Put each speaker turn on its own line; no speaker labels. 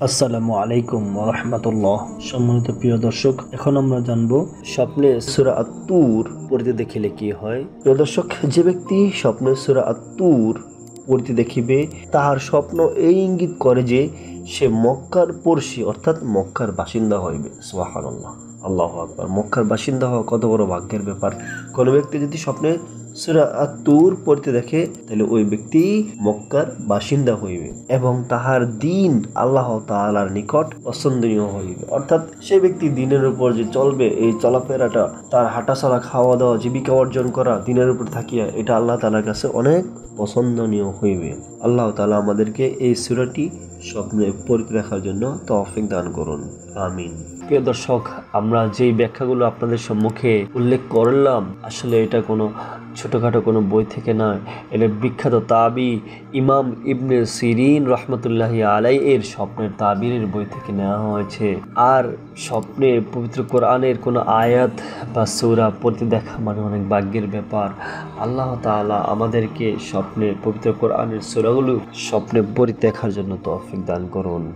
আসসালামু আলাইকুম ওয়া রাহমাতুল্লাহ। সম্মানিত প্রিয় দর্শক, এখন আমরা জানবো স্বপ্নে সূরা আত-তুর পড়তে দেখিলে কি হয়। প্রিয় দর্শক, যে ব্যক্তি স্বপ্নে সূরা আত-তুর পড়তে দেখিবে, তাহার স্বপ্ন এই ইঙ্গিত করে যে সে মক্কার পড়শি অর্থাৎ মক্কার বাসিন্দা হইবে। সুবহানাল্লাহ, আল্লাহু আকবার। মক্কার বাসিন্দা হওয়া কত বড় ভাগ্যের ব্যাপার। কোনো ব্যক্তি যদি স্বপ্নে সূরা আত-তুর পড়তে দেখে, তাহলে ওই ব্যক্তি মক্কার বাসিন্দা হইবে এবং তাহার দিন আল্লাহ তাআলার নিকট পছন্দনীয় হইবে। অর্থাৎ সেই ব্যক্তি দিনের উপর যে চলবে, এই চলাফেরাটা, তার হাঁটাচলা, খাওয়া দাওয়া, জীবিকা অর্জন করা দিনের উপর থাকিয়া, এটা আল্লাহ তাআলার কাছে অনেক পছন্দনীয় হইবে। আল্লাহ তাআলা আমাদেরকে এই সূরাটি স্বপ্নে পড়তে দেখার জন্য তৌফিক দান করুন, আমিন। প্রিয় দর্শক, আমরা যেই ব্যাখ্যাগুলো আপনাদের সম্মুখে উল্লেখ করলাম, আসলে এটা কোনো ছোটোখাটো কোনো বই থেকে নয়। এটা বিখ্যাত তাবি ইমাম ইবনে সিরিন রহমতুল্লাহি আলাই এর স্বপ্নের তাবিরের বই থেকে নেওয়া হয়েছে। আর স্বপ্নে পবিত্র কোরআনের কোনো আয়াত বা সূরা পড়তে দেখা মানে অনেক ভাগ্যের ব্যাপার। আল্লাহ তাআলা আমাদেরকে স্বপ্নে পবিত্র কোরআনের সূরাগুলো স্বপ্নে পড়তে দেখার জন্য তৌফিক দান করুন।